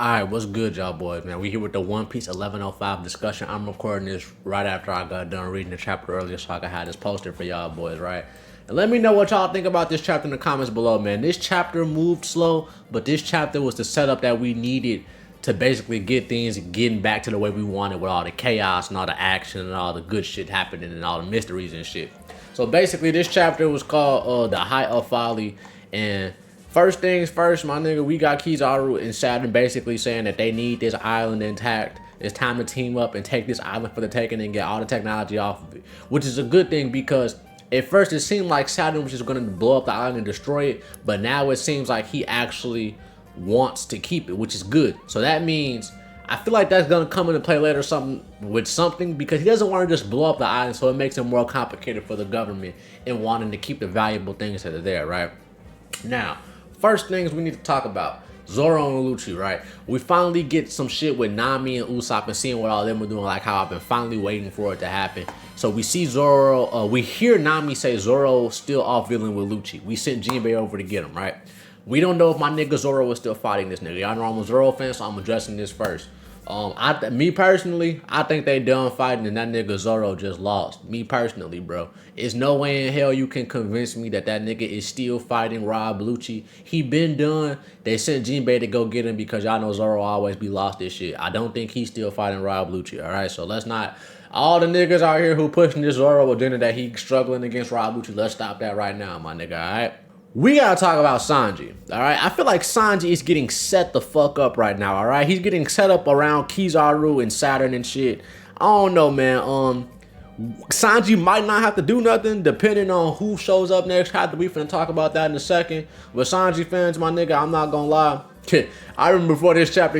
Alright, what's good, y'all boys, man? We here with the One Piece 1105 discussion. I'm recording this right after I got done reading the chapter earlier so I could have this posted for y'all boys, right? And let me know what y'all think about this chapter in the comments below, man. This chapter moved slow, but this chapter was the setup that we needed to basically get things getting back to the way we wanted with all the chaos and all the action and all the good shit happening and all the mysteries and shit. So basically, this chapter was called The Height of Folly, and first things first, my nigga, we got Kizaru and Saturn basically saying that they need this island intact. It's time to team up and take this island for the taking and get all the technology off of it. Which is a good thing because at first it seemed like Saturn was just going to blow up the island and destroy it. But now it seems like he actually wants to keep it, which is good. So that means, I feel like that's going to come into play later something because he doesn't want to just blow up the island. So it makes it more complicated for the government in wanting to keep the valuable things that are there, right? Now, first things we need to talk about, Zoro and Lucci, right? We finally get some shit with Nami and Usopp and seeing what all them were doing, like how I've been finally waiting for it to happen. So we see Zoro, we hear Nami say Zoro still off dealing with Lucci. We sent Jinbei over to get him, right? We don't know if my nigga Zoro is still fighting this nigga. Y'all know I'm a Zoro fan, so I'm addressing this first. Me personally, I think they done fighting and that nigga Zoro just lost. Me personally, bro. There's no way in hell you can convince me that that nigga is still fighting Rob Lucci. He been done. They sent Jinbei to go get him because y'all know Zoro always be lost this shit. I don't think he's still fighting Rob Lucci, alright? So let's not, all the niggas out here who pushing this Zoro agenda that he struggling against Rob Lucci, let's stop that right now, my nigga, alright? We gotta talk about Sanji, alright? I feel like Sanji is getting set the fuck up right now, alright? He's getting set up around Kizaru and Saturn and shit. I don't know, man. Sanji might not have to do nothing depending on who shows up next. We finna talk about that in a second. But Sanji fans, my nigga, I'm not gonna lie. I remember before this chapter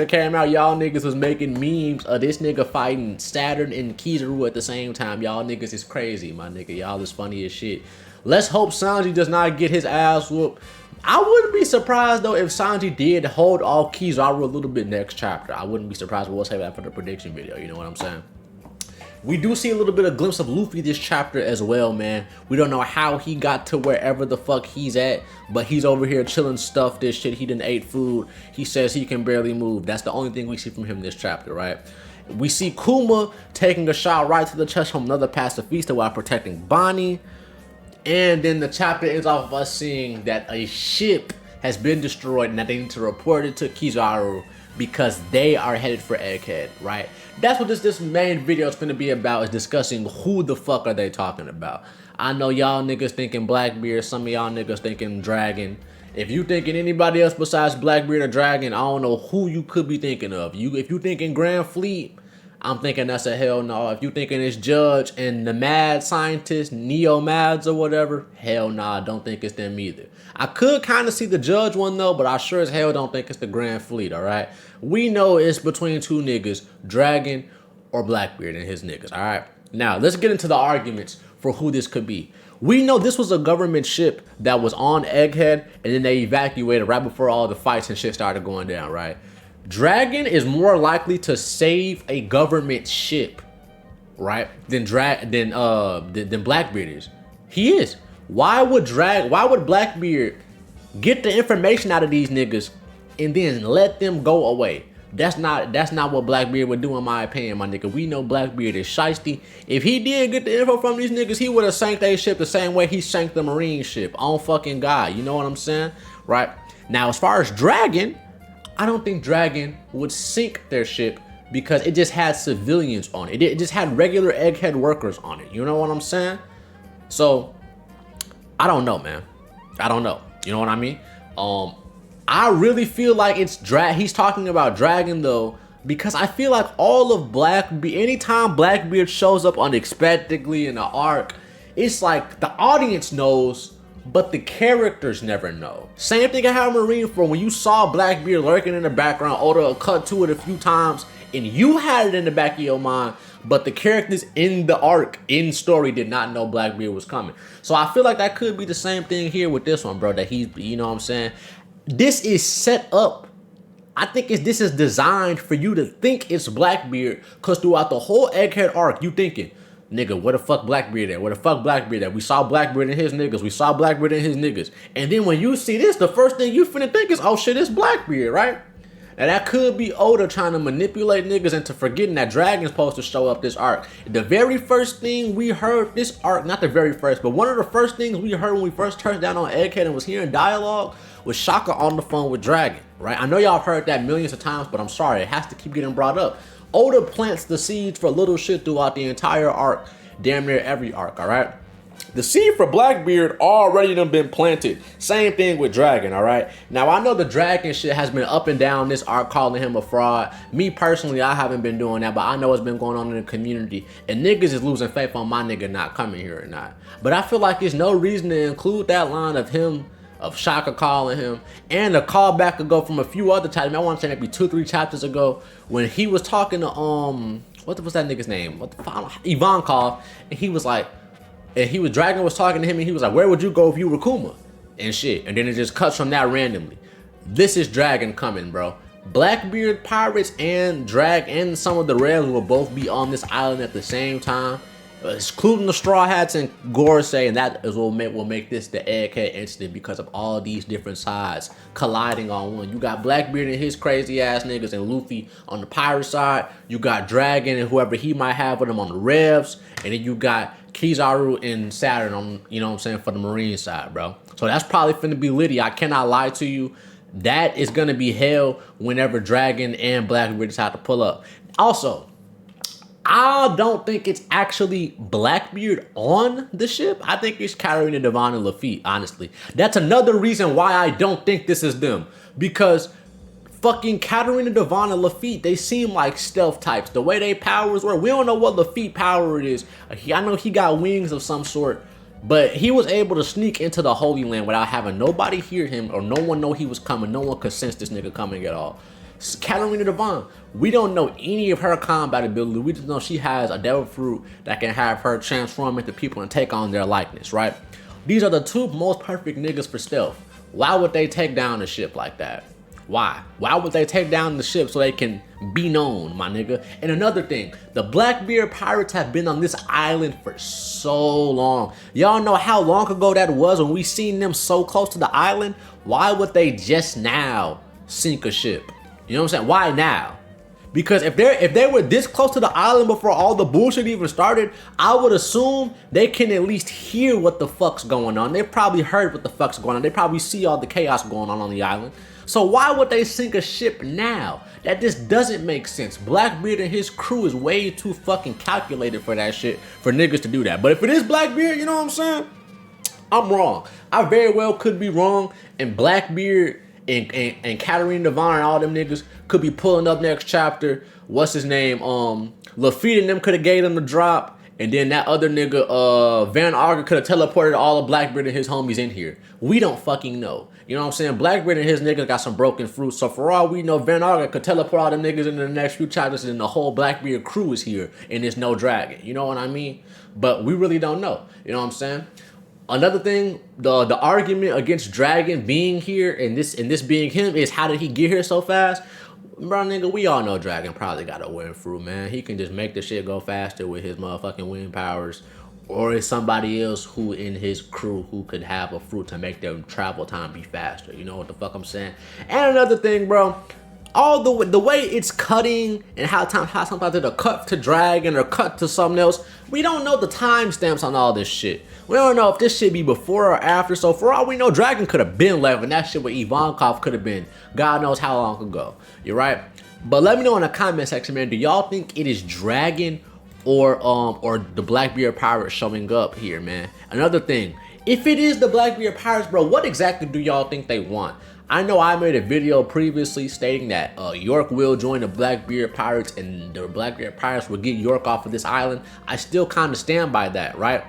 came out, y'all niggas was making memes of this nigga fighting Saturn and Kizaru at the same time. Y'all niggas is crazy, my nigga. Y'all is funny as shit. Let's hope Sanji does not get his ass whooped. I wouldn't be surprised though if Sanji did hold off Kizaru a little bit next chapter. I wouldn't be surprised, but we'll save that for the prediction video. You know what I'm saying? We do see a little bit of glimpse of Luffy this chapter as well, man. We don't know how he got to wherever the fuck he's at, but he's over here chilling stuff, this shit. He done ate food. He says he can barely move. That's the only thing we see from him this chapter, right? We see Kuma taking a shot right to the chest from another pacifista while protecting Bonnie. And then the chapter ends off of us seeing that a ship has been destroyed and that they need to report it to Kizaru because they are headed for Egghead, right? That's what this main video is going to be about, is discussing who the fuck are they talking about. I know y'all niggas thinking Blackbeard, some of y'all niggas thinking Dragon. If you thinking anybody else besides Blackbeard or Dragon, I don't know who you could be thinking of. If you thinking Grand Fleet, I'm thinking that's a hell no. If you thinking it's Judge and the mad scientist, Neo Mads or whatever, hell nah, I don't think it's them either. I could kind of see the Judge one though, but I sure as hell don't think it's the Grand Fleet, alright? We know it's between two niggas, Dragon or Blackbeard and his niggas, alright? Now, let's get into the arguments for who this could be. We know this was a government ship that was on Egghead and then they evacuated right before all the fights and shit started going down, right? Dragon is more likely to save a government ship, right, than Blackbeard is. He is. Why would Blackbeard get the information out of these niggas and then let them go away? That's not what Blackbeard would do, in my opinion, my nigga. We know Blackbeard is shiesty. If he did get the info from these niggas, he would have sank their ship the same way he sank the Marine ship. On fucking God. You know what I'm saying? Right? Now, as far as Dragon, I don't think Dragon would sink their ship because it just had civilians on it. It just had regular Egghead workers on it. You know what I'm saying? So, I don't know, man. I don't know. You know what I mean? I really feel like he's talking about Dragon though, because I feel like all of anytime Blackbeard shows up unexpectedly in the arc, it's like the audience knows, but the characters never know. Same thing I had Marineford when you saw Blackbeard lurking in the background. Oda cut to it a few times and you had it in the back of your mind, but the characters in the arc, in story, did not know Blackbeard was coming. So I feel like that could be the same thing here with this one, bro, that he's, you know what I'm saying? This is set up. I think this is designed for you to think it's Blackbeard, because throughout the whole Egghead arc, you thinking, Nigga, where the fuck Blackbeard at? Where the fuck Blackbeard at? We saw Blackbeard and his niggas. We saw Blackbeard and his niggas. And then when you see this, the first thing you finna think is, oh shit, it's Blackbeard, right? Now that could be Oda trying to manipulate niggas into forgetting that Dragon's supposed to show up this arc. The very first thing we heard this arc, not the very first, but one of the first things we heard when we first turned down on Egghead and was hearing dialogue was Shaka on the phone with Dragon, right? I know y'all have heard that millions of times, but I'm sorry, it has to keep getting brought up. Oda plants the seeds for little shit throughout the entire arc, damn near every arc, all right? The seed for Blackbeard already done been planted. Same thing with Dragon, all right? Now, I know the Dragon shit has been up and down this arc, calling him a fraud. Me, personally, I haven't been doing that, but I know it's been going on in the community. And niggas is losing faith on my nigga not coming here or not. But I feel like there's no reason to include that line of him, of Shaka calling him, and a callback could go from a few other chapters. I want to say maybe 2-3 chapters ago when he was talking to what was that nigga's name? What the fuck? Ivankov, and he was like, Dragon was talking to him, and he was like, where would you go if you were Kuma? And shit. And then it just cuts from that randomly. This is Dragon coming, bro. Blackbeard pirates and some of the Reds will both be on this island at the same time, including the Straw Hats and Gorosei, and that is what will make this the Egghead incident because of all these different sides colliding on one. You got Blackbeard and his crazy ass niggas and Luffy on the pirate side. You got Dragon and whoever he might have with him on the Revs, and then you got Kizaru and Saturn on, you know what I'm saying, for the Marine side, bro. So that's probably finna be litty. I cannot lie to you. That is gonna be hell whenever Dragon and Blackbeard decide to pull up. Also, I don't think it's actually Blackbeard on the ship. I think it's Katarina, Devon, and Lafitte, honestly. That's another reason why I don't think this is them. Because fucking Katarina, Devon, and Lafitte, they seem like stealth types. The way they powers were, we don't know what Lafitte power it is. I know he got wings of some sort, but he was able to sneak into the Holy Land without having nobody hear him or no one know he was coming. No one could sense this nigga coming at all. Katarina Devon, we don't know any of her combat ability. We just know she has a devil fruit that can have her transform into people and take on their likeness, right? These are the two most perfect niggas for stealth. Why would they take down a ship like that? Why? Why would they take down the ship so they can be known, my nigga? And another thing, the Blackbeard pirates have been on this island for so long. Y'all know how long ago that was when we seen them so close to the island? Why would they just now sink a ship? You know what I'm saying? Why now? Because if they were this close to the island before all the bullshit even started, I would assume they can at least hear what the fuck's going on. They probably heard what the fuck's going on. They probably see all the chaos going on the island. So why would they sink a ship now? That just doesn't make sense. Blackbeard and his crew is way too fucking calculated for that shit, for niggas to do that. But if it is Blackbeard, you know what I'm saying? I'm wrong. I very well could be wrong, and Blackbeard and Katarina Devon and all them niggas could be pulling up next chapter. What's his name? Lafitte and them could have gave them the drop. And then that other nigga, Van Arger, could have teleported all of Blackbeard and his homies in here. We don't fucking know. You know what I'm saying? Blackbeard and his niggas got some broken fruit. So for all we know, Van Arger could teleport all them niggas into the next few chapters and the whole Blackbeard crew is here and there's no dragon. You know what I mean? But we really don't know. You know what I'm saying? Another thing, the argument against Dragon being here and this being him is, how did he get here so fast? Bro, nigga, we all know Dragon probably got a wind fruit, man. He can just make the shit go faster with his motherfucking wind powers. Or is somebody else who in his crew who could have a fruit to make their travel time be faster. You know what the fuck I'm saying? And another thing, bro, all the way it's cutting and how sometimes it'll cut to Dragon or cut to something else. We don't know the timestamps on all this shit. We don't know if this shit be before or after. So for all we know, Dragon could have been left, and that shit with Ivankov could have been God knows how long ago. You're right. But let me know in the comment section, man. Do y'all think it is Dragon or the Blackbeard pirates showing up here, man? Another thing, if it is the Blackbeard pirates, bro, what exactly do y'all think they want? I know I made a video previously stating that York will join the Blackbeard pirates and the Blackbeard pirates will get York off of this island. I still kind of stand by that, right?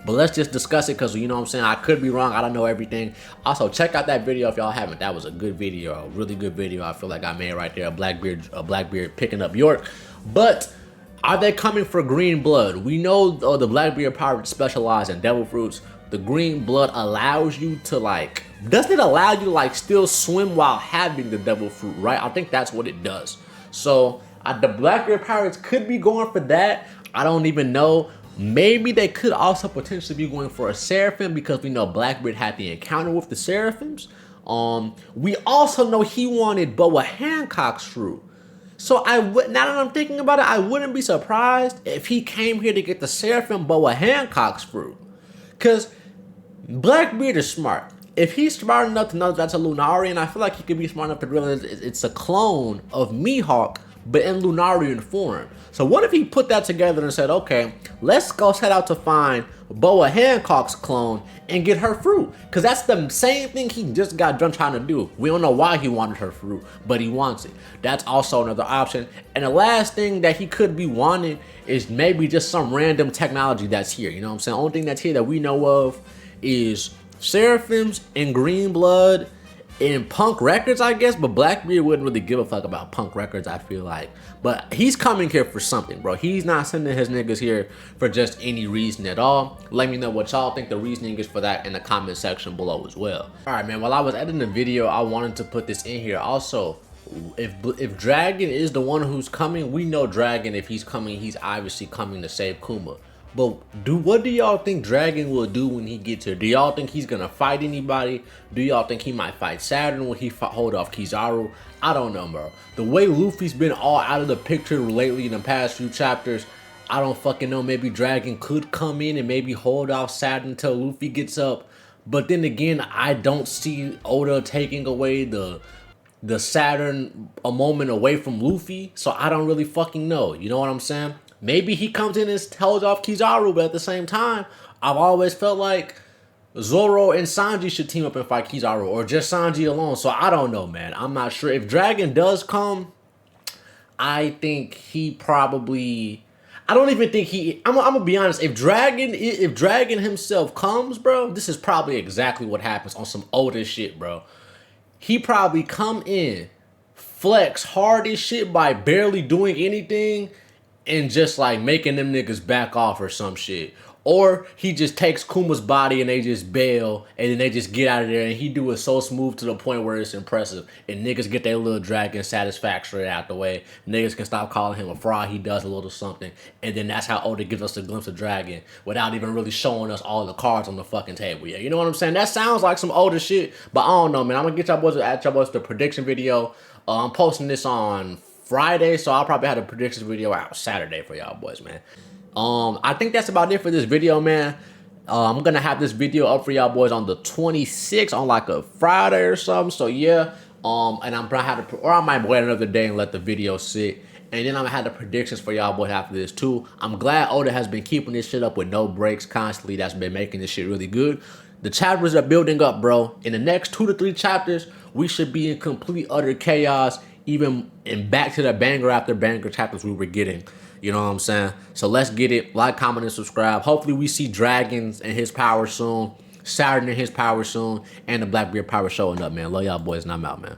But let's just discuss it, because you know what I'm saying, I could be wrong. I don't know everything. Also, check out that video if y'all haven't. That was a good video, a really good video. I feel like I made right there, a Blackbeard picking up York. But are they coming for green blood? We know the Blackbeard pirates specialize in devil fruits. The green blood allows you to, like, doesn't it allow you to, like, still swim while having the devil fruit, right? I think that's what it does. So the Blackbeard pirates could be going for that. I don't even know. Maybe they could also potentially be going for a Seraphim because we know Blackbeard had the encounter with the Seraphims. We also know he wanted Boa Hancock's fruit. So now that I'm thinking about it, I wouldn't be surprised if he came here to get the Seraphim Boa Hancock's fruit. Because Blackbeard is smart. If he's smart enough to know that's a Lunarian, I feel like he could be smart enough to realize it's a clone of Mihawk, but in Lunarian form. So what if he put that together and said, okay, let's go set out to find Boa Hancock's clone and get her fruit? Because that's the same thing he just got done trying to do. We don't know why he wanted her fruit, but he wants it. That's also another option. And the last thing that he could be wanting is maybe just some random technology that's here. You know what I'm saying? The only thing that's here that we know of is Seraphims and Green Blood in Punk Records, I guess, but Blackbeard wouldn't really give a fuck about Punk Records, I feel like. But he's coming here for something, bro. He's not sending his niggas here for just any reason at all. Let me know what y'all think the reasoning is for that in the comment section below as well. All right, man, while I was editing the video, I wanted to put this in here. Also, if Dragon is the one who's coming, we know Dragon, if he's coming, he's obviously coming to save Kuma. But what do y'all think Dragon will do when he gets here? Do y'all think he's gonna fight anybody? Do y'all think he might fight Saturn? Will he hold off Kizaru? I don't know, bro. The way Luffy's been all out of the picture lately in the past few chapters, I don't fucking know. Maybe Dragon could come in and maybe hold off Saturn until Luffy gets up. But then again, I don't see Oda taking away the Saturn a moment away from Luffy, so I don't really fucking know. You know what I'm saying? Maybe he comes in and tells off Kizaru, but at the same time, I've always felt like Zoro and Sanji should team up and fight Kizaru, or just Sanji alone. So I don't know, man. I'm not sure. If Dragon does come, I think he probably... I don't even think he... I'm gonna be honest. If Dragon himself comes, bro, this is probably exactly what happens on some older shit, bro. He probably come in, flex hard as shit by barely doing anything, and just like making them niggas back off or some shit. Or he just takes Kuma's body and they just bail and then they just get out of there, and he do it so smooth to the point where it's impressive. And niggas get their little Dragon satisfactory out the way. Niggas can stop calling him a fraud. He does a little something. And then that's how Oda gives us a glimpse of Dragon without even really showing us all the cards on the fucking table. Yeah, you know what I'm saying? That sounds like some older shit, but I don't know, man. I'm gonna get y'all boys at y'all boys the prediction video. I'm posting this on Friday, so I'll probably have a predictions video out Saturday for y'all boys, man. I think that's about it for this video, man. I'm gonna have this video up for y'all boys on the 26th on like a Friday or something. So yeah, and I'm gonna have to, or I might wait another day and let the video sit. And then I'm gonna have the predictions for y'all boys after this too. I'm glad Oda has been keeping this shit up with no breaks constantly. That's been making this shit really good. The chapters are building up, bro. In the next 2 to 3 chapters, we should be in complete utter chaos, even in back to the banger after banger chapters we were getting. You know what I'm saying? So let's get it. Like, comment, and subscribe. Hopefully we see Dragons and his power soon, Saturn and his power soon, and the Blackbeard power showing up, man. Love y'all boys, and I'm out, man.